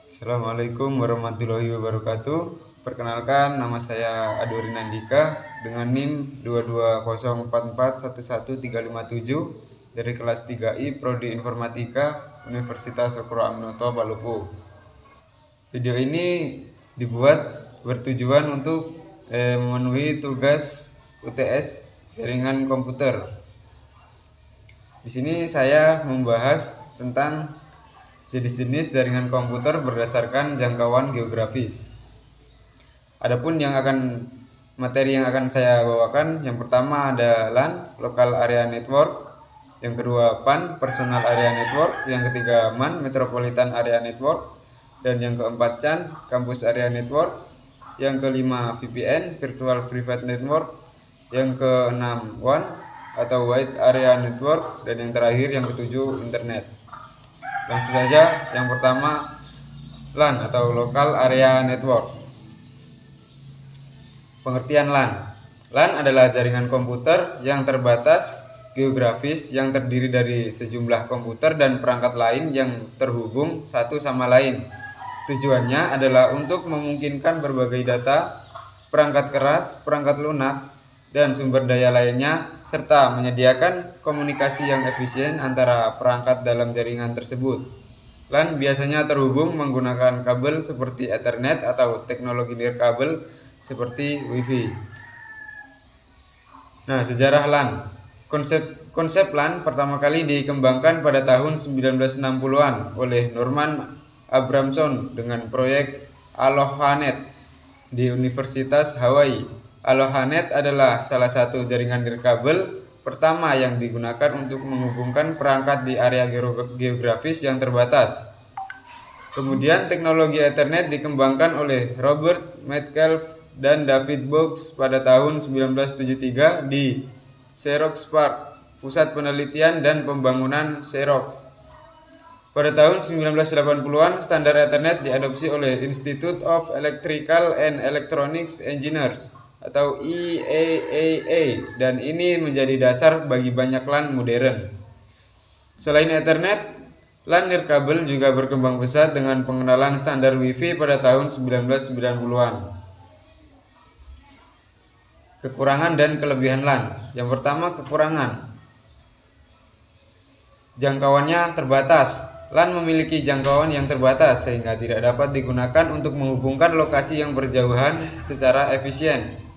Assalamualaikum warahmatullahi wabarakatuh. Perkenalkan, nama saya Adori Nandika dengan NIM 220441137 dari kelas 3I Prodi Informatika Universitas Cokro Aminoto Palopo. Video ini dibuat bertujuan untuk memenuhi tugas UTS jaringan komputer. Di sini saya membahas tentang jenis-jenis jaringan komputer berdasarkan jangkauan geografis. Adapun materi yang akan saya bawakan, yang pertama ada LAN, Local Area Network, yang kedua PAN, Personal Area Network, yang ketiga MAN, Metropolitan Area Network, dan yang keempat CAN, Campus Area Network, yang kelima VPN, Virtual Private Network, yang keenam WAN atau Wide Area Network, dan yang terakhir yang ketujuh Internet. Langsung saja, yang pertama LAN atau Local Area Network. Pengertian LAN. LAN adalah jaringan komputer yang terbatas geografis yang terdiri dari sejumlah komputer dan perangkat lain yang terhubung satu sama lain. Tujuannya adalah untuk memungkinkan berbagai data, perangkat keras, perangkat lunak, dan sumber daya lainnya, serta menyediakan komunikasi yang efisien antara perangkat dalam jaringan tersebut. LAN biasanya terhubung menggunakan kabel seperti Ethernet atau teknologi nirkabel seperti Wi-Fi. Nah, sejarah LAN. Konsep LAN pertama kali dikembangkan pada tahun 1960-an oleh Norman Abramson dengan proyek AlohaNet di Universitas Hawaii. AlohaNet adalah salah satu jaringan nirkabel pertama yang digunakan untuk menghubungkan perangkat di area geografis yang terbatas. Kemudian teknologi Ethernet dikembangkan oleh Robert Metcalfe dan David Boggs pada tahun 1973 di Xerox PARC, Pusat Penelitian dan Pembangunan Xerox. Pada tahun 1980-an, standar Ethernet diadopsi oleh Institute of Electrical and Electronics Engineers atau IEEE, dan ini menjadi dasar bagi banyak LAN modern. Selain Ethernet, LAN nirkabel juga berkembang pesat dengan pengenalan standar Wi-Fi pada tahun 1990-an. Kekurangan dan kelebihan LAN. Yang pertama, kekurangan. Jangkauannya terbatas. LAN memiliki jangkauan yang terbatas sehingga tidak dapat digunakan untuk menghubungkan lokasi yang berjauhan secara efisien.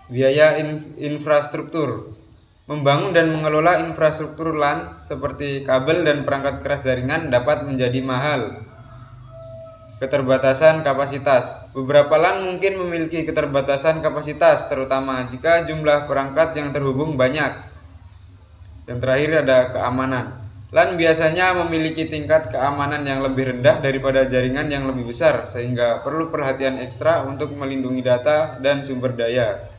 Biaya infrastruktur. Membangun dan mengelola infrastruktur LAN seperti kabel dan perangkat keras jaringan dapat menjadi mahal. Keterbatasan kapasitas. Beberapa LAN mungkin memiliki keterbatasan kapasitas, terutama jika jumlah perangkat yang terhubung banyak. Yang terakhir ada keamanan. LAN biasanya memiliki tingkat keamanan yang lebih rendah daripada jaringan yang lebih besar, sehingga perlu perhatian ekstra untuk melindungi data dan sumber daya.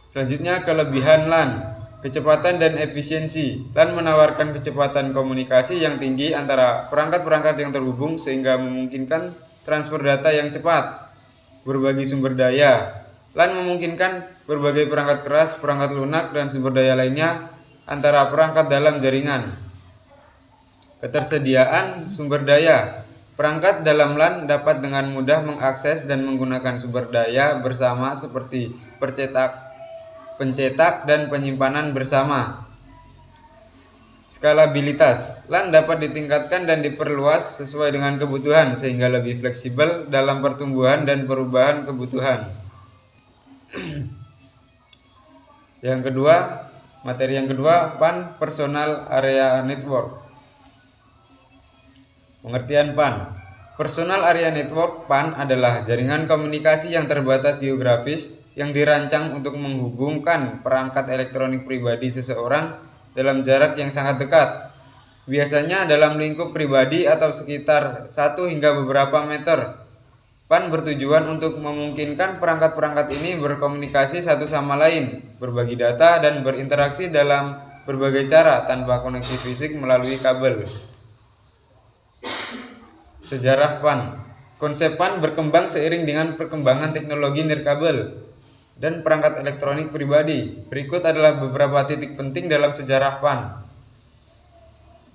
Selanjutnya, kelebihan LAN. Kecepatan dan efisiensi. LAN menawarkan kecepatan komunikasi yang tinggi antara perangkat-perangkat yang terhubung sehingga memungkinkan transfer data yang cepat. Berbagi sumber daya. LAN memungkinkan berbagai perangkat keras, perangkat lunak, dan sumber daya lainnya antara perangkat dalam jaringan. Ketersediaan sumber daya. Perangkat dalam LAN dapat dengan mudah mengakses dan menggunakan sumber daya bersama seperti pencetak, dan penyimpanan bersama. Skalabilitas. LAN dapat ditingkatkan dan diperluas sesuai dengan kebutuhan sehingga lebih fleksibel dalam pertumbuhan dan perubahan kebutuhan. Materi yang kedua, PAN, Personal Area Network. Pengertian PAN. Personal Area Network (PAN) adalah jaringan komunikasi yang terbatas geografis yang dirancang untuk menghubungkan perangkat elektronik pribadi seseorang dalam jarak yang sangat dekat. Biasanya dalam lingkup pribadi atau sekitar 1 hingga beberapa meter. PAN bertujuan untuk memungkinkan perangkat-perangkat ini berkomunikasi satu sama lain, berbagi data, dan berinteraksi dalam berbagai cara tanpa koneksi fisik melalui kabel. Sejarah PAN. Konsep PAN berkembang seiring dengan perkembangan teknologi nirkabel dan perangkat elektronik pribadi. Berikut adalah beberapa titik penting dalam sejarah PAN.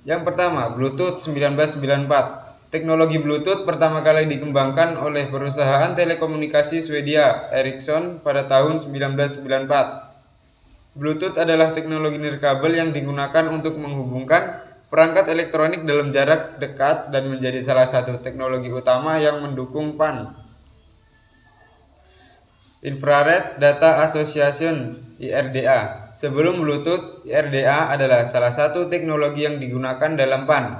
Yang pertama, Bluetooth 1994. Teknologi Bluetooth pertama kali dikembangkan oleh perusahaan telekomunikasi Swedia, Ericsson, pada tahun 1994. Bluetooth adalah teknologi nirkabel yang digunakan untuk menghubungkan perangkat elektronik dalam jarak dekat dan menjadi salah satu teknologi utama yang mendukung PAN. Infrared Data Association (IRDA). Sebelum Bluetooth, IRDA adalah salah satu teknologi yang digunakan dalam PAN.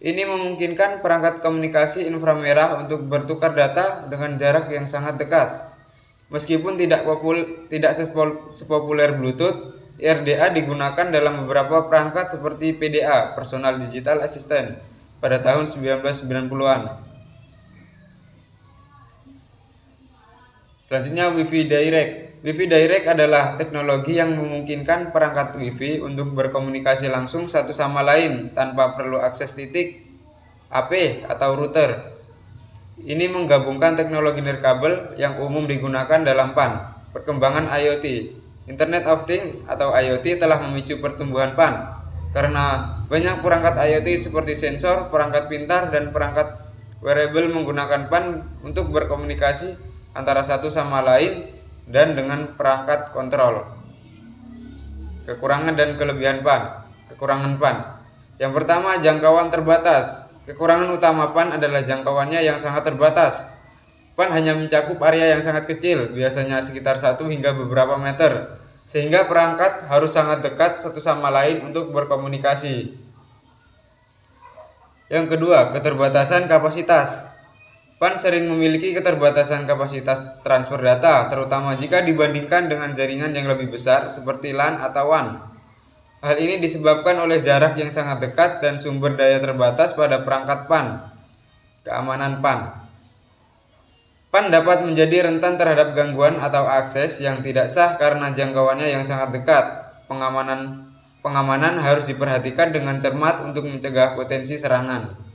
Ini memungkinkan perangkat komunikasi inframerah untuk bertukar data dengan jarak yang sangat dekat. Meskipun tidak sepopuler Bluetooth, IRDA digunakan dalam beberapa perangkat seperti PDA (Personal Digital Assistant) pada tahun 1990-an. Selanjutnya, Wi-Fi Direct. Wi-Fi Direct adalah teknologi yang memungkinkan perangkat Wi-Fi untuk berkomunikasi langsung satu sama lain tanpa perlu akses titik AP atau router. Ini menggabungkan teknologi nirkabel yang umum digunakan dalam PAN. Perkembangan IoT, Internet of Things atau IoT telah memicu pertumbuhan PAN karena banyak perangkat IoT seperti sensor, perangkat pintar, dan perangkat wearable menggunakan PAN untuk berkomunikasi antara satu sama lain dan dengan perangkat kontrol. Kekurangan dan kelebihan PAN. Kekurangan PAN. Yang pertama, jangkauan terbatas. Kekurangan utama PAN adalah jangkauannya yang sangat terbatas. PAN hanya mencakup area yang sangat kecil, biasanya sekitar 1 hingga beberapa meter, sehingga perangkat harus sangat dekat satu sama lain untuk berkomunikasi. Yang kedua, keterbatasan kapasitas. PAN sering memiliki keterbatasan kapasitas transfer data, terutama jika dibandingkan dengan jaringan yang lebih besar seperti LAN atau WAN. Hal ini disebabkan oleh jarak yang sangat dekat dan sumber daya terbatas pada perangkat PAN. Keamanan PAN. PAN dapat menjadi rentan terhadap gangguan atau akses yang tidak sah karena jangkauannya yang sangat dekat. Pengamanan harus diperhatikan dengan cermat untuk mencegah potensi serangan.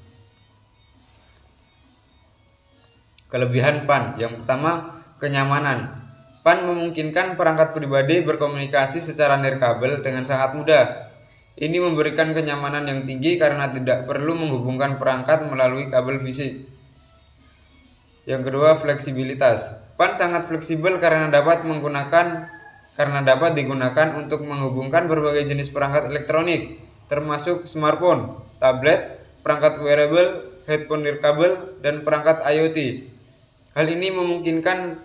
Kelebihan PAN. Yang pertama, kenyamanan. PAN memungkinkan perangkat pribadi berkomunikasi secara nirkabel dengan sangat mudah. Ini memberikan kenyamanan yang tinggi karena tidak perlu menghubungkan perangkat melalui kabel fisik. Yang kedua, fleksibilitas. PAN sangat fleksibel karena dapat digunakan untuk menghubungkan berbagai jenis perangkat elektronik, termasuk smartphone, tablet, perangkat wearable, headphone nirkabel, dan perangkat IoT. Hal ini memungkinkan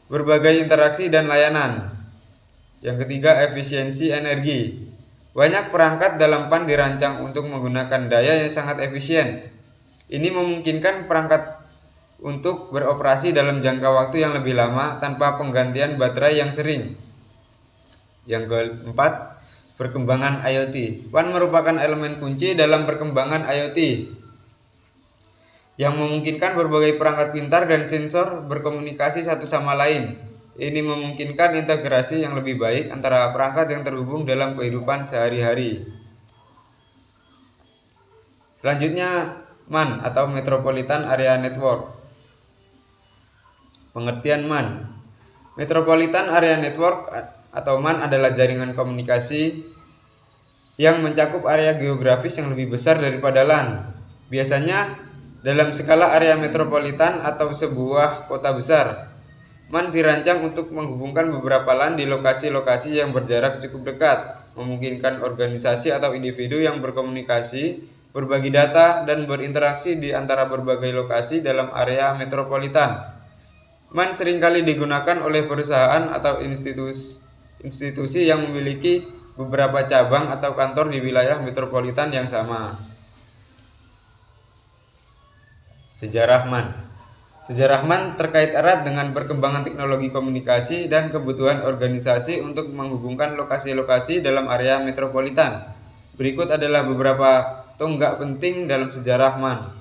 berbagai interaksi dan layanan. Yang ketiga, efisiensi energi. Banyak perangkat dalam PAN dirancang untuk menggunakan daya yang sangat efisien. Ini memungkinkan perangkat untuk beroperasi dalam jangka waktu yang lebih lama tanpa penggantian baterai yang sering. Yang keempat, perkembangan IoT. PAN merupakan elemen kunci dalam perkembangan IoT yang memungkinkan berbagai perangkat pintar dan sensor berkomunikasi satu sama lain. Ini memungkinkan integrasi yang lebih baik antara perangkat yang terhubung dalam kehidupan sehari-hari. Selanjutnya, MAN atau Metropolitan Area Network. Pengertian MAN. Metropolitan Area Network atau MAN adalah jaringan komunikasi yang mencakup area geografis yang lebih besar daripada LAN. Biasanya dalam skala area metropolitan atau sebuah kota besar. MAN dirancang untuk menghubungkan beberapa LAN di lokasi-lokasi yang berjarak cukup dekat, memungkinkan organisasi atau individu yang berkomunikasi, berbagi data, dan berinteraksi di antara berbagai lokasi dalam area metropolitan. MAN seringkali digunakan oleh perusahaan atau institusi yang memiliki beberapa cabang atau kantor di wilayah metropolitan yang sama. Sejarah MAN. Sejarah MAN terkait erat dengan perkembangan teknologi komunikasi dan kebutuhan organisasi untuk menghubungkan lokasi-lokasi dalam area metropolitan. Berikut adalah beberapa tonggak penting dalam sejarah MAN.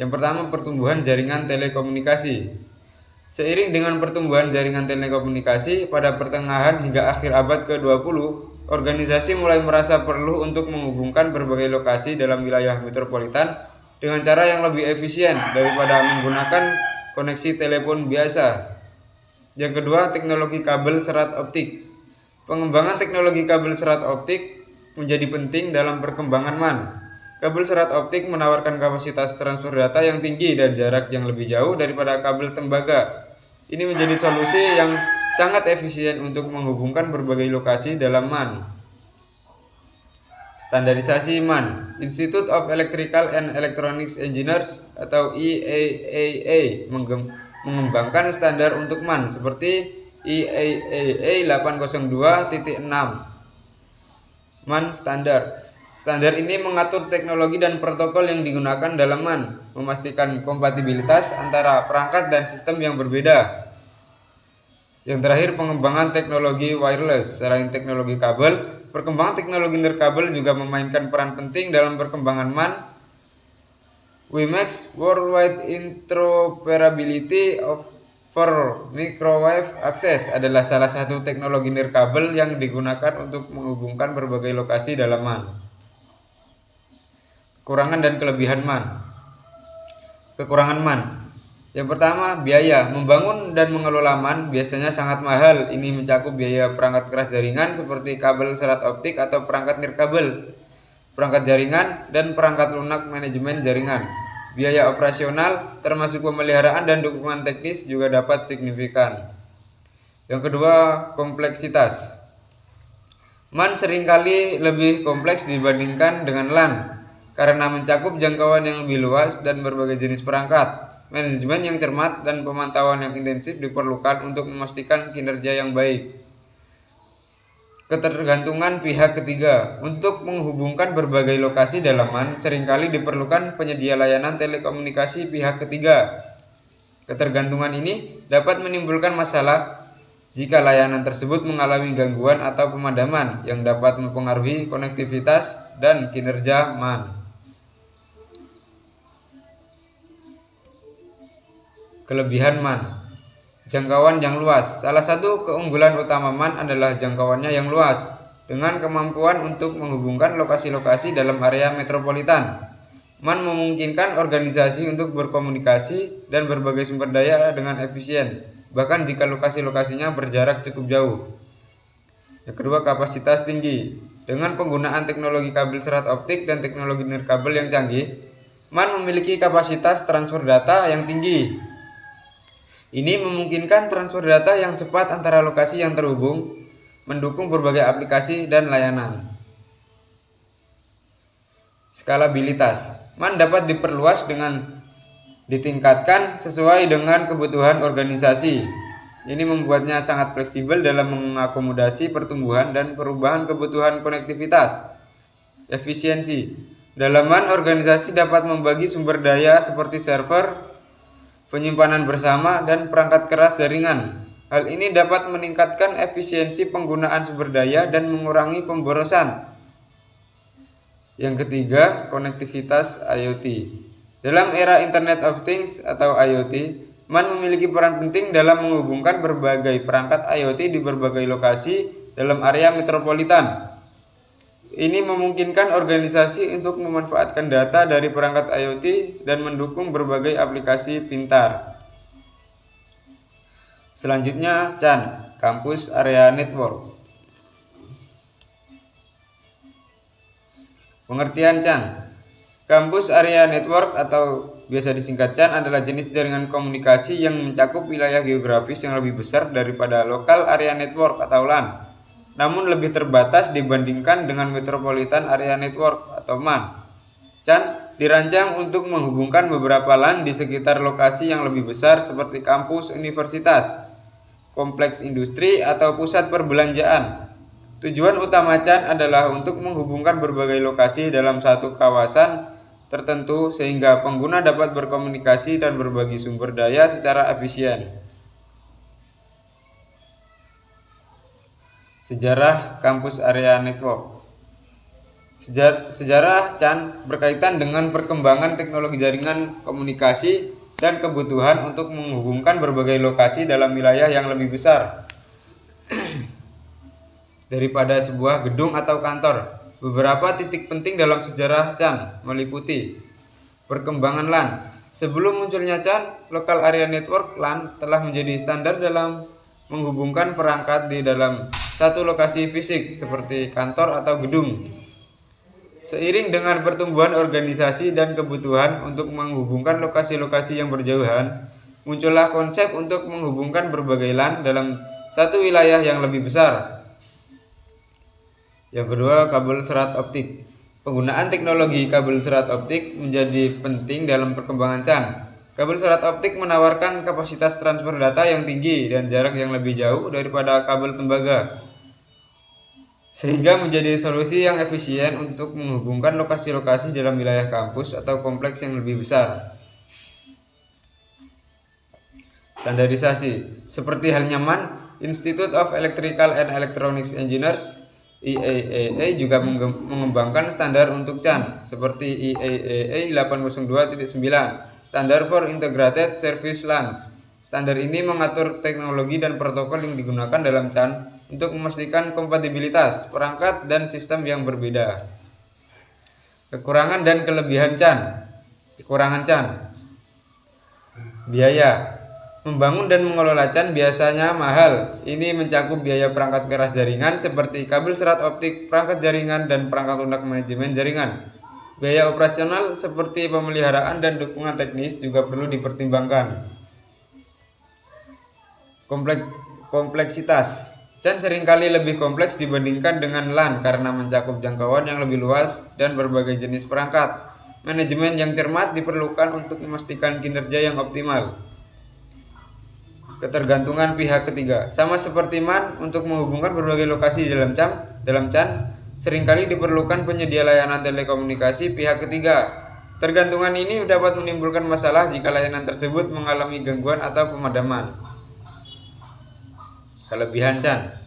Yang pertama, pertumbuhan jaringan telekomunikasi. Seiring dengan pertumbuhan jaringan telekomunikasi pada pertengahan hingga akhir abad ke-20, organisasi mulai merasa perlu untuk menghubungkan berbagai lokasi dalam wilayah metropolitan dengan cara yang lebih efisien daripada menggunakan koneksi telepon biasa. Yang kedua, teknologi kabel serat optik. Pengembangan teknologi kabel serat optik menjadi penting dalam perkembangan MAN. Kabel serat optik menawarkan kapasitas transfer data yang tinggi dan jarak yang lebih jauh daripada kabel tembaga. Ini menjadi solusi yang sangat efisien untuk menghubungkan berbagai lokasi dalam MAN. Standarisasi MAN. Institute of Electrical and Electronics Engineers atau IEEE mengembangkan standar untuk MAN seperti IEEE 802.6 MAN standar. Standar ini mengatur teknologi dan protokol yang digunakan dalam MAN, memastikan kompatibilitas antara perangkat dan sistem yang berbeda. Yang terakhir, pengembangan teknologi wireless. Selain teknologi kabel, perkembangan teknologi nirkabel juga memainkan peran penting dalam perkembangan MAN. WiMAX Worldwide Interoperability for Microwave Access adalah salah satu teknologi nirkabel yang digunakan untuk menghubungkan berbagai lokasi dalam MAN. Kekurangan dan kelebihan MAN. Kekurangan MAN. Yang pertama, biaya. Membangun dan mengelola MAN biasanya sangat mahal. Ini mencakup biaya perangkat keras jaringan seperti kabel serat optik atau perangkat nirkabel, perangkat jaringan, dan perangkat lunak manajemen jaringan. Biaya operasional termasuk pemeliharaan dan dukungan teknis juga dapat signifikan. Yang kedua, kompleksitas. MAN seringkali lebih kompleks dibandingkan dengan LAN karena mencakup jangkauan yang lebih luas dan berbagai jenis perangkat. Manajemen yang cermat dan pemantauan yang intensif diperlukan untuk memastikan kinerja yang baik. Ketergantungan pihak ketiga. Untuk menghubungkan berbagai lokasi dalam MAN seringkali diperlukan penyedia layanan telekomunikasi pihak ketiga. Ketergantungan ini dapat menimbulkan masalah jika layanan tersebut mengalami gangguan atau pemadaman yang dapat mempengaruhi konektivitas dan kinerja MAN. Kelebihan MAN. Jangkauan yang luas. Salah satu keunggulan utama MAN adalah jangkauannya yang luas, dengan kemampuan untuk menghubungkan lokasi-lokasi dalam area metropolitan. MAN memungkinkan organisasi untuk berkomunikasi dan berbagai sumber daya dengan efisien, bahkan jika lokasi-lokasinya berjarak cukup jauh. Yang kedua, kapasitas tinggi. Dengan penggunaan teknologi kabel serat optik dan teknologi nirkabel yang canggih, MAN memiliki kapasitas transfer data yang tinggi. Ini memungkinkan transfer data yang cepat antara lokasi yang terhubung, mendukung berbagai aplikasi dan layanan. Skalabilitas. MAN dapat diperluas dengan ditingkatkan sesuai dengan kebutuhan organisasi. Ini membuatnya sangat fleksibel dalam mengakomodasi pertumbuhan dan perubahan kebutuhan konektivitas. Efisiensi. Dalam MAN, organisasi dapat membagi sumber daya seperti server, penyimpanan bersama, dan perangkat keras jaringan. Hal ini dapat meningkatkan efisiensi penggunaan sumber daya dan mengurangi pemborosan. Yang ketiga, konektivitas IoT. Dalam era Internet of Things atau IoT, MAN memiliki peran penting dalam menghubungkan berbagai perangkat IoT di berbagai lokasi dalam area metropolitan. Ini memungkinkan organisasi untuk memanfaatkan data dari perangkat IoT dan mendukung berbagai aplikasi pintar. Selanjutnya, CAN, Campus Area Network. Pengertian CAN. Campus Area Network atau biasa disingkat CAN adalah jenis jaringan komunikasi yang mencakup wilayah geografis yang lebih besar daripada Local Area Network atau LAN, namun lebih terbatas dibandingkan dengan Metropolitan Area Network atau MAN. CAN dirancang untuk menghubungkan beberapa LAN di sekitar lokasi yang lebih besar seperti kampus, universitas, kompleks industri, atau pusat perbelanjaan. Tujuan utama CAN adalah untuk menghubungkan berbagai lokasi dalam satu kawasan tertentu sehingga pengguna dapat berkomunikasi dan berbagi sumber daya secara efisien. Sejarah Campus Area Network. Sejarah CAN berkaitan dengan perkembangan teknologi jaringan komunikasi dan kebutuhan untuk menghubungkan berbagai lokasi dalam wilayah yang lebih besar daripada sebuah gedung atau kantor. Beberapa titik penting dalam sejarah CAN meliputi perkembangan LAN. Sebelum munculnya CAN, Local Area Network LAN telah menjadi standar dalam menghubungkan perangkat di dalam satu lokasi fisik seperti kantor atau gedung. Seiring dengan pertumbuhan organisasi dan kebutuhan untuk menghubungkan lokasi-lokasi yang berjauhan, muncullah konsep untuk menghubungkan berbagai LAN dalam satu wilayah yang lebih besar. Yang kedua, kabel serat optik. Penggunaan teknologi kabel serat optik menjadi penting dalam perkembangan CAN. Kabel serat optik menawarkan kapasitas transfer data yang tinggi dan jarak yang lebih jauh daripada kabel tembaga, sehingga menjadi solusi yang efisien untuk menghubungkan lokasi-lokasi dalam wilayah kampus atau kompleks yang lebih besar. Standarisasi. Seperti halnya MAN, Institute of Electrical and Electronics Engineers (IEEE) juga mengembangkan standar untuk CAN seperti IEEE 802.9, Standard for Integrated Service LANs. Standar ini mengatur teknologi dan protokol yang digunakan dalam CAN untuk memastikan kompatibilitas perangkat dan sistem yang berbeda. Kekurangan dan kelebihan CAN. Kekurangan CAN. Biaya. Membangun dan mengelola CAN biasanya mahal. Ini mencakup biaya perangkat keras jaringan seperti kabel serat optik, perangkat jaringan, dan perangkat lunak manajemen jaringan. Biaya operasional seperti pemeliharaan dan dukungan teknis juga perlu dipertimbangkan. Kompleksitas. CAN seringkali lebih kompleks dibandingkan dengan LAN karena mencakup jangkauan yang lebih luas dan berbagai jenis perangkat. Manajemen yang cermat diperlukan untuk memastikan kinerja yang optimal. Ketergantungan pihak ketiga. Sama seperti MAN, untuk menghubungkan berbagai lokasi dalam CAN, seringkali diperlukan penyedia layanan telekomunikasi pihak ketiga. Tergantungan ini dapat menimbulkan masalah jika layanan tersebut mengalami gangguan atau pemadaman. Kelebihan CAN.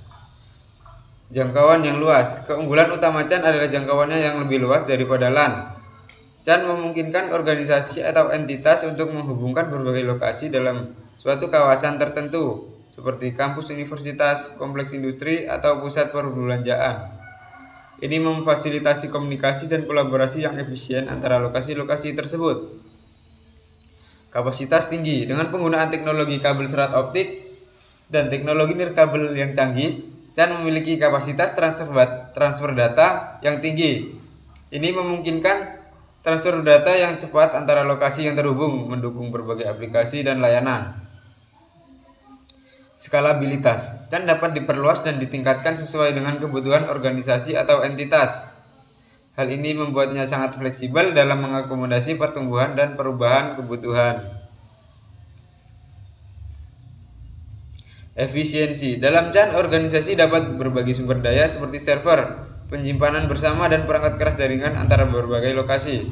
Jangkauan yang luas. Keunggulan utama CAN adalah jangkauannya yang lebih luas daripada LAN. CAN memungkinkan organisasi atau entitas untuk menghubungkan berbagai lokasi dalam suatu kawasan tertentu, seperti kampus universitas, kompleks industri, atau pusat perbelanjaan. Ini memfasilitasi komunikasi dan kolaborasi yang efisien antara lokasi-lokasi tersebut. Kapasitas tinggi. Dengan penggunaan teknologi kabel serat optik dan teknologi nirkabel yang canggih, CAN memiliki kapasitas transfer data yang tinggi. Ini memungkinkan transfer data yang cepat antara lokasi yang terhubung, mendukung berbagai aplikasi dan layanan. Skalabilitas. CAN dapat diperluas dan ditingkatkan sesuai dengan kebutuhan organisasi atau entitas. Hal ini membuatnya sangat fleksibel dalam mengakomodasi pertumbuhan dan perubahan kebutuhan. Efisiensi. Dalam CAN, organisasi dapat berbagi sumber daya seperti server, penyimpanan bersama, dan perangkat keras jaringan antara berbagai lokasi.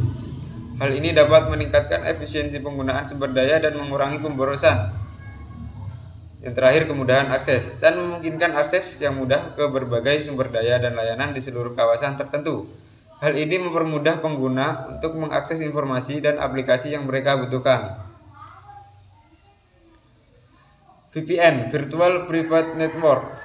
Hal ini dapat meningkatkan efisiensi penggunaan sumber daya dan mengurangi pemborosan. Yang terakhir, kemudahan akses. CAN memungkinkan akses yang mudah ke berbagai sumber daya dan layanan di seluruh kawasan tertentu. Hal ini mempermudah pengguna untuk mengakses informasi dan aplikasi yang mereka butuhkan. VPN, Virtual Private Network.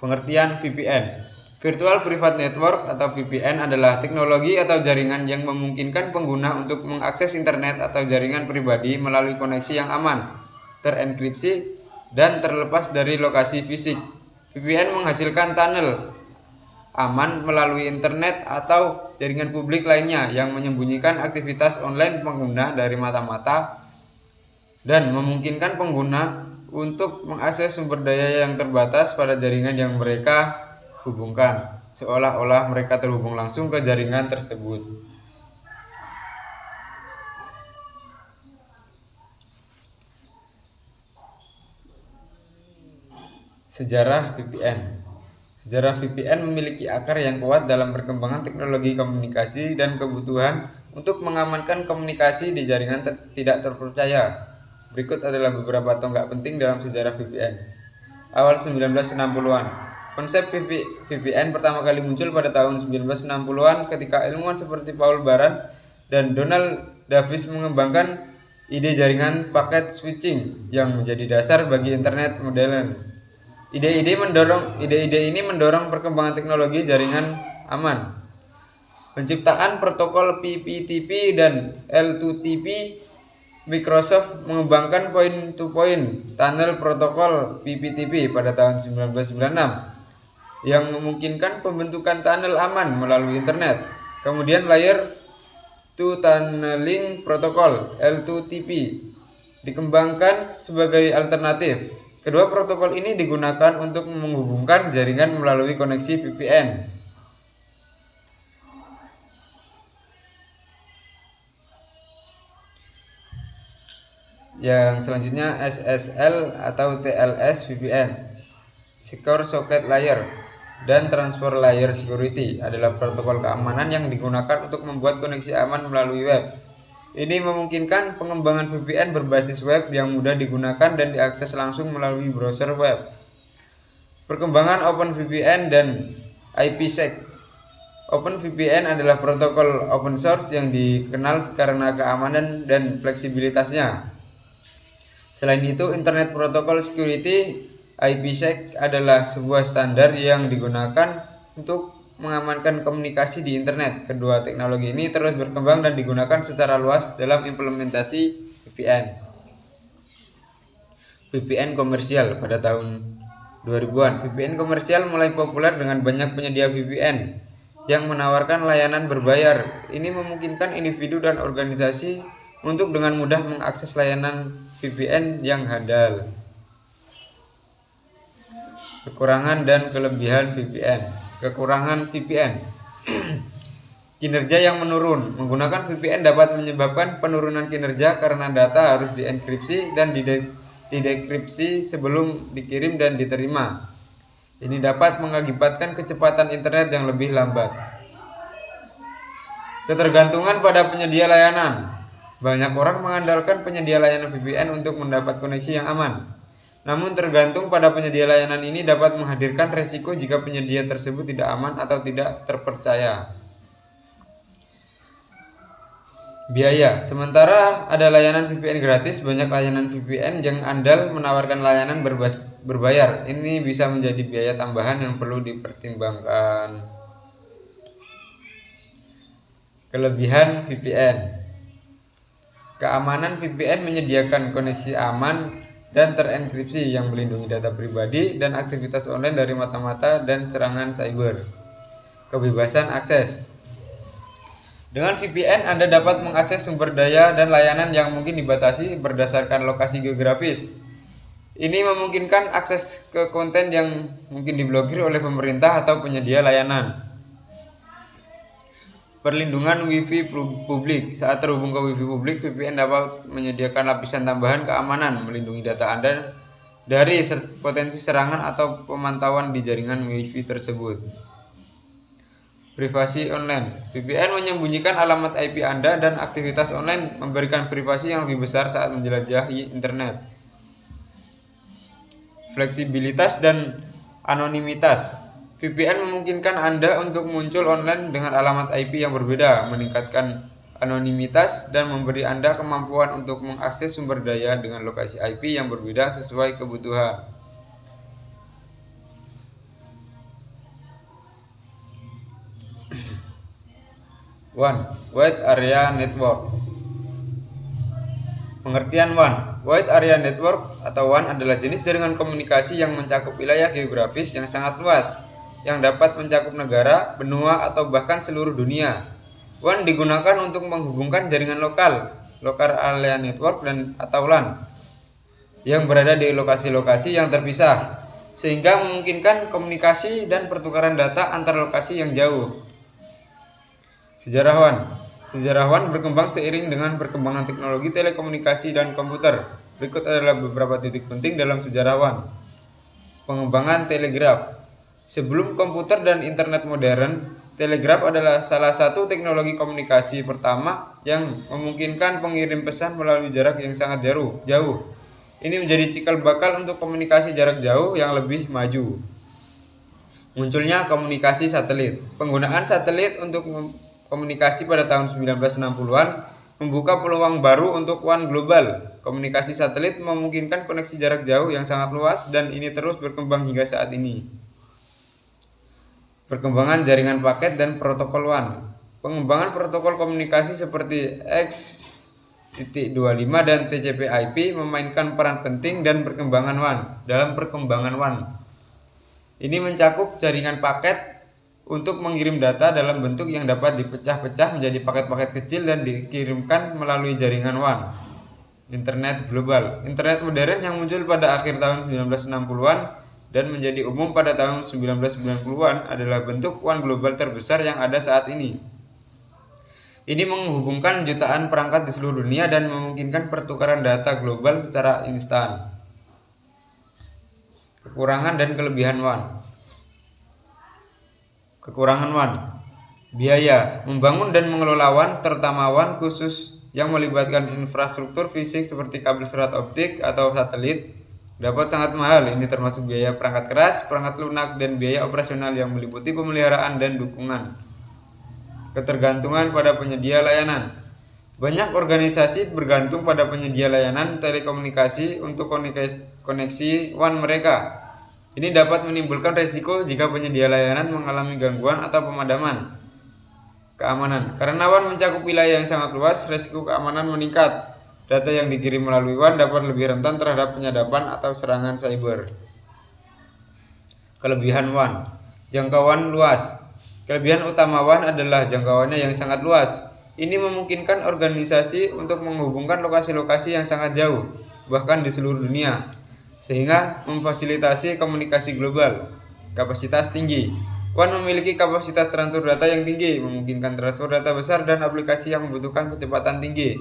Pengertian VPN. Virtual Private Network atau VPN adalah teknologi atau jaringan yang memungkinkan pengguna untuk mengakses internet atau jaringan pribadi melalui koneksi yang aman, terenkripsi, dan terlepas dari lokasi fisik. VPN menghasilkan tunnel aman melalui internet atau jaringan publik lainnya yang menyembunyikan aktivitas online pengguna dari mata-mata dan memungkinkan pengguna untuk mengakses sumber daya yang terbatas pada jaringan yang mereka hubungkan, seolah-olah mereka terhubung langsung ke jaringan tersebut. Sejarah VPN. Sejarah VPN memiliki akar yang kuat dalam perkembangan teknologi komunikasi dan kebutuhan untuk mengamankan komunikasi di jaringan tidak terpercaya. Berikut adalah beberapa tonggak penting dalam sejarah VPN. Awal 1960-an. Konsep VPN pertama kali muncul pada tahun 1960-an ketika ilmuwan seperti Paul Baran dan Donald Davis mengembangkan ide jaringan paket switching yang menjadi dasar bagi internet modern. Ide ini mendorong perkembangan teknologi jaringan aman. Penciptaan protokol PPTP dan L2TP Microsoft mengembangkan point-to-point tunnel protokol PPTP pada tahun 1996 yang memungkinkan pembentukan tunnel aman melalui internet. Kemudian Layer 2 Tunneling Protocol L2TP dikembangkan sebagai alternatif. Kedua protokol ini digunakan untuk menghubungkan jaringan melalui koneksi VPN. Yang selanjutnya SSL atau TLS VPN, Secure Socket Layer, dan Transfer Layer Security adalah protokol keamanan yang digunakan untuk membuat koneksi aman melalui web. Ini memungkinkan pengembangan VPN berbasis web yang mudah digunakan dan diakses langsung melalui browser web. Perkembangan OpenVPN dan IPsec. OpenVPN adalah protokol open source yang dikenal karena keamanan dan fleksibilitasnya. Selain itu, Internet Protocol Security (IPsec) adalah sebuah standar yang digunakan untuk mengamankan komunikasi di internet. Kedua teknologi ini terus berkembang dan digunakan secara luas dalam implementasi VPN. VPN komersial pada tahun 2000-an. VPN komersial mulai populer dengan banyak penyedia VPN yang menawarkan layanan berbayar. Ini memungkinkan individu dan organisasi untuk dengan mudah mengakses layanan VPN yang handal. Kekurangan dan kelebihan VPN. Kekurangan VPN. Kinerja yang menurun. Menggunakan VPN dapat menyebabkan penurunan kinerja karena data harus dienkripsi dan didekripsi sebelum dikirim dan diterima. Ini dapat mengakibatkan kecepatan internet yang lebih lambat. Ketergantungan pada penyedia layanan. Banyak orang mengandalkan penyedia layanan VPN untuk mendapat koneksi yang aman. Namun tergantung pada penyedia layanan ini dapat menghadirkan resiko jika penyedia tersebut tidak aman atau tidak terpercaya. Biaya. Sementara ada layanan VPN gratis, banyak layanan VPN yang andal menawarkan layanan berbayar. Ini bisa menjadi biaya tambahan yang perlu dipertimbangkan. Kelebihan VPN. Keamanan VPN menyediakan koneksi aman dan terenkripsi yang melindungi data pribadi dan aktivitas online dari mata-mata dan serangan cyber. Kebebasan akses. Dengan VPN, Anda dapat mengakses sumber daya dan layanan yang mungkin dibatasi berdasarkan lokasi geografis. Ini memungkinkan akses ke konten yang mungkin diblokir oleh pemerintah atau penyedia layanan. Perlindungan Wi-Fi publik. Saat terhubung ke Wi-Fi publik, VPN dapat menyediakan lapisan tambahan keamanan, melindungi data Anda dari potensi serangan atau pemantauan di jaringan Wi-Fi tersebut. Privasi online. VPN menyembunyikan alamat IP Anda dan aktivitas online memberikan privasi yang lebih besar saat menjelajahi internet. Fleksibilitas dan anonimitas. VPN memungkinkan Anda untuk muncul online dengan alamat IP yang berbeda, meningkatkan anonimitas, dan memberi Anda kemampuan untuk mengakses sumber daya dengan lokasi IP yang berbeda sesuai kebutuhan. Wide Area Network. Pengertian WAN. Wide Area Network atau WAN adalah jenis jaringan komunikasi yang mencakup wilayah geografis yang sangat luas, yang dapat mencakup negara, benua, atau bahkan seluruh dunia. WAN digunakan untuk menghubungkan jaringan Local Area Network atau LAN yang berada di lokasi-lokasi yang terpisah, sehingga memungkinkan komunikasi dan pertukaran data antar lokasi yang jauh. Sejarah WAN. Sejarah WAN berkembang seiring dengan perkembangan teknologi telekomunikasi dan komputer. Berikut adalah beberapa titik penting dalam sejarah WAN. Pengembangan telegraf. Sebelum komputer dan internet modern, telegraf adalah salah satu teknologi komunikasi pertama yang memungkinkan pengirim pesan melalui jarak yang sangat jauh. Ini menjadi cikal bakal untuk komunikasi jarak jauh yang lebih maju. Munculnya komunikasi satelit. Penggunaan satelit untuk komunikasi pada tahun 1960-an membuka peluang baru untuk WAN global. Komunikasi satelit memungkinkan koneksi jarak jauh yang sangat luas dan ini terus berkembang hingga saat ini. Perkembangan jaringan paket dan protokol WAN. Pengembangan protokol komunikasi seperti dan TCP/IP memainkan peran penting dan dalam perkembangan WAN. Ini mencakup jaringan paket untuk mengirim data dalam bentuk yang dapat dipecah-pecah menjadi paket-paket kecil dan dikirimkan melalui jaringan WAN. Internet global. Internet modern yang muncul pada akhir tahun 1960-an dan menjadi umum pada tahun 1990-an adalah bentuk WAN global terbesar yang ada saat ini. Ini menghubungkan jutaan perangkat di seluruh dunia dan memungkinkan pertukaran data global secara instan. Kekurangan dan kelebihan WAN. Kekurangan WAN. Biaya. Membangun dan mengelola WAN, terutama WAN khusus yang melibatkan infrastruktur fisik seperti kabel serat optik atau satelit, dapat sangat mahal. Ini termasuk biaya perangkat keras, perangkat lunak, dan biaya operasional yang meliputi pemeliharaan dan dukungan. Ketergantungan pada penyedia layanan. Banyak organisasi bergantung pada penyedia layanan telekomunikasi untuk koneksi WAN mereka. Ini dapat menimbulkan risiko jika penyedia layanan mengalami gangguan atau pemadaman. Keamanan. Karena WAN mencakup wilayah yang sangat luas, risiko keamanan meningkat. Data yang dikirim melalui WAN dapat lebih rentan terhadap penyadapan atau serangan cyber. Kelebihan WAN. Jangkauan luas. Kelebihan utama WAN adalah jangkauannya yang sangat luas. Ini memungkinkan organisasi untuk menghubungkan lokasi-lokasi yang sangat jauh, bahkan di seluruh dunia, sehingga memfasilitasi komunikasi global. Kapasitas tinggi. WAN memiliki kapasitas transfer data yang tinggi, memungkinkan transfer data besar dan aplikasi yang membutuhkan kecepatan tinggi.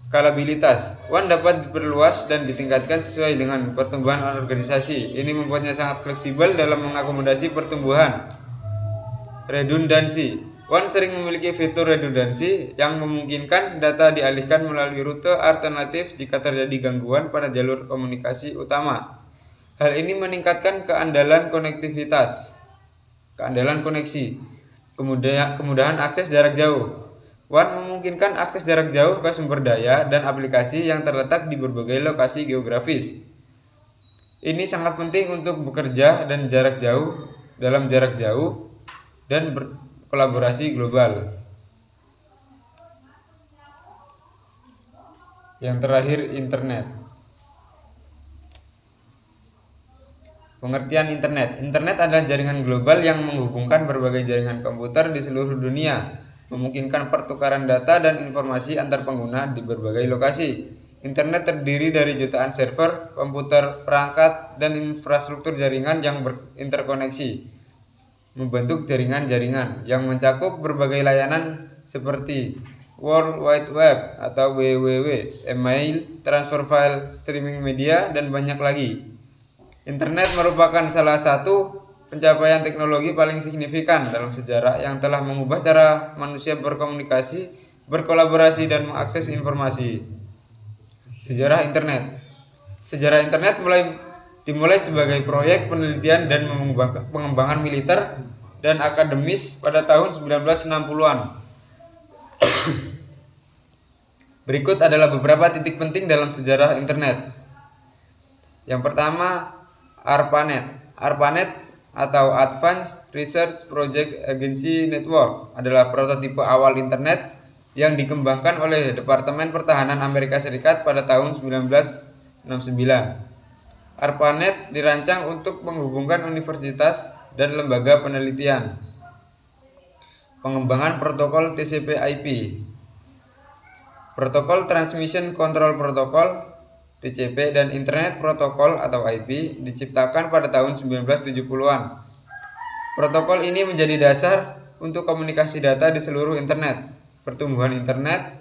Skalabilitas. WAN dapat diperluas dan ditingkatkan sesuai dengan pertumbuhan organisasi. Ini membuatnya sangat fleksibel dalam mengakomodasi pertumbuhan. Redundansi. WAN sering memiliki fitur redundansi yang memungkinkan data dialihkan melalui rute alternatif jika terjadi gangguan pada jalur komunikasi utama. Hal ini meningkatkan keandalan koneksi, kemudahan akses jarak jauh. WAN memungkinkan akses jarak jauh ke sumber daya dan aplikasi yang terletak di berbagai lokasi geografis. Ini sangat penting untuk bekerja dalam jarak jauh dan berkolaborasi global. Yang terakhir, internet. Pengertian internet. Internet adalah jaringan global yang menghubungkan berbagai jaringan komputer di seluruh dunia, memungkinkan pertukaran data dan informasi antar pengguna di berbagai lokasi. Internet terdiri dari jutaan server, komputer, perangkat, dan infrastruktur jaringan yang interkoneksi, membentuk jaringan-jaringan yang mencakup berbagai layanan seperti World Wide Web atau WWW, email, transfer file, streaming media, dan banyak lagi. Internet merupakan salah satu pencapaian teknologi paling signifikan dalam sejarah yang telah mengubah cara manusia berkomunikasi, berkolaborasi, dan mengakses informasi. Sejarah internet. Sejarah internet dimulai sebagai proyek penelitian dan pengembangan militer dan akademis pada tahun 1960-an. Berikut adalah beberapa titik penting dalam sejarah internet. Yang pertama, ARPANET. ARPANET atau Advanced Research Project Agency Network adalah prototipe awal internet yang dikembangkan oleh Departemen Pertahanan Amerika Serikat pada tahun 1969. ARPANET dirancang untuk menghubungkan universitas dan lembaga penelitian. Pengembangan protokol TCP/IP. Protokol Transmission Control Protocol (TCP) dan Internet Protocol atau IP diciptakan pada tahun 1970-an. Protokol ini menjadi dasar untuk komunikasi data di seluruh internet. Pertumbuhan internet.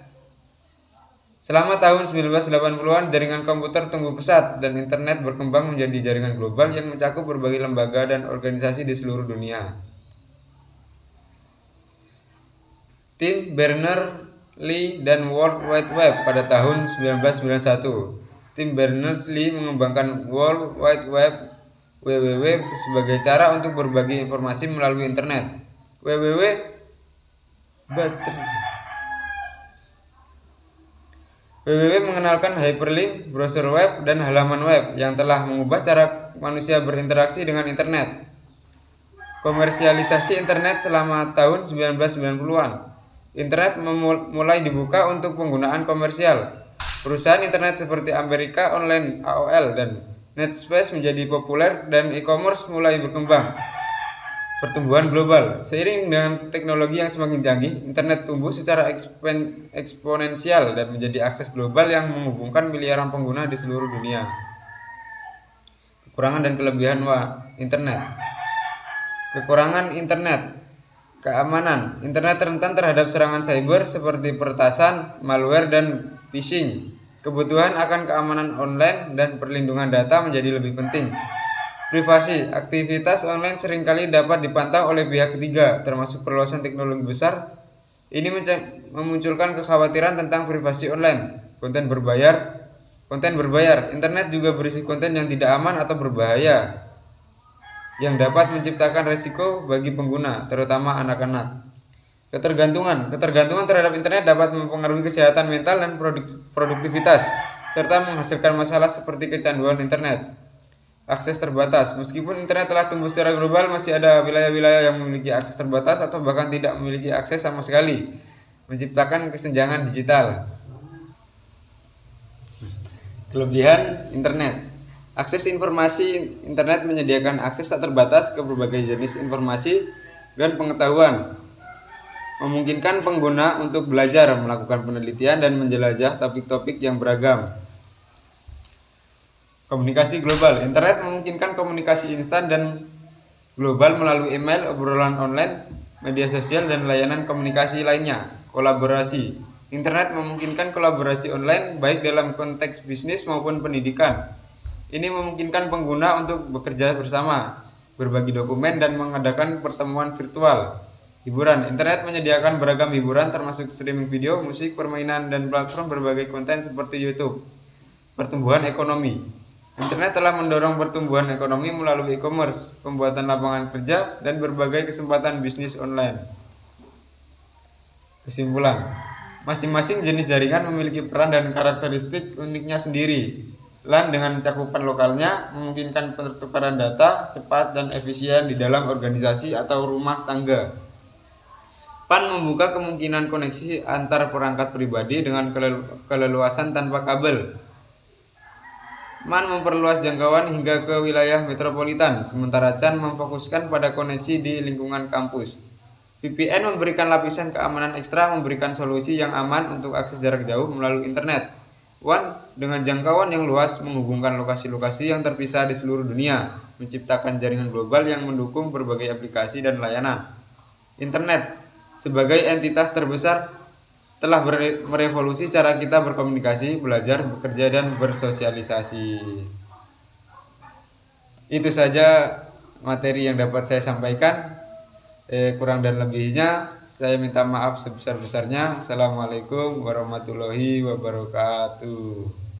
Selama tahun 1980-an, jaringan komputer tumbuh pesat dan internet berkembang menjadi jaringan global yang mencakup berbagai lembaga dan organisasi di seluruh dunia. Tim Berners-Lee dan World Wide Web pada tahun 1991. Tim Berners-Lee mengembangkan World Wide Web (WWW) sebagai cara untuk berbagi informasi melalui internet. WWW mengenalkan hyperlink, browser web, dan halaman web yang telah mengubah cara manusia berinteraksi dengan internet. Komersialisasi internet selama tahun 1990-an. internet mulai dibuka untuk penggunaan komersial. Perusahaan internet seperti Amerika Online (AOL) dan Netspace menjadi populer dan e-commerce mulai berkembang. Pertumbuhan global. Seiring dengan teknologi yang semakin canggih, internet tumbuh secara eksponensial dan menjadi akses global yang menghubungkan miliaran pengguna di seluruh dunia. Kekurangan dan kelebihan internet. Kekurangan internet. Keamanan. Internet rentan terhadap serangan cyber seperti peretasan, malware, dan phishing. Kebutuhan akan keamanan online dan perlindungan data menjadi lebih penting. Privasi. Aktivitas online seringkali dapat dipantau oleh pihak ketiga, termasuk perluasan teknologi besar. Ini memunculkan kekhawatiran tentang privasi online. Konten berbayar. Internet juga berisi konten yang tidak aman atau berbahaya, yang dapat menciptakan risiko bagi pengguna, terutama anak-anak. Ketergantungan terhadap internet dapat mempengaruhi kesehatan mental dan produktivitas, serta menghasilkan masalah seperti kecanduan internet. Akses terbatas. Meskipun internet telah tumbuh secara global, masih ada wilayah-wilayah yang memiliki akses terbatas atau bahkan tidak memiliki akses sama sekali, menciptakan kesenjangan digital. Kelebihan internet. Akses informasi. Internet menyediakan akses tak terbatas ke berbagai jenis informasi dan pengetahuan, memungkinkan pengguna untuk belajar, melakukan penelitian, dan menjelajah topik-topik yang beragam. Komunikasi global. Internet memungkinkan komunikasi instan dan global melalui email, obrolan online, media sosial, dan layanan komunikasi lainnya. Kolaborasi. Internet memungkinkan kolaborasi online baik dalam konteks bisnis maupun pendidikan. Ini memungkinkan pengguna untuk bekerja bersama, berbagi dokumen, dan mengadakan pertemuan virtual. Hiburan. Internet menyediakan beragam hiburan termasuk streaming video, musik, permainan, dan platform berbagai konten seperti YouTube. Pertumbuhan ekonomi. Internet telah mendorong pertumbuhan ekonomi melalui e-commerce, pembuatan lapangan kerja, dan berbagai kesempatan bisnis online. Kesimpulan. Masing-masing jenis jaringan memiliki peran dan karakteristik uniknya sendiri. LAN dengan cakupan lokalnya memungkinkan pertukaran data cepat dan efisien di dalam organisasi atau rumah tangga. PAN membuka kemungkinan koneksi antar perangkat pribadi dengan keleluasan tanpa kabel. MAN memperluas jangkauan hingga ke wilayah metropolitan, sementara CAN memfokuskan pada koneksi di lingkungan kampus. VPN memberikan lapisan keamanan ekstra, memberikan solusi yang aman untuk akses jarak jauh melalui internet. WAN dengan jangkauan yang luas menghubungkan lokasi-lokasi yang terpisah di seluruh dunia, menciptakan jaringan global yang mendukung berbagai aplikasi dan layanan. Internet sebagai entitas terbesar telah merevolusi cara kita berkomunikasi, belajar, bekerja, dan bersosialisasi. Itu saja materi yang dapat saya sampaikan. Kurang dan lebihnya saya minta maaf sebesar-besarnya. Assalamualaikum warahmatullahi wabarakatuh.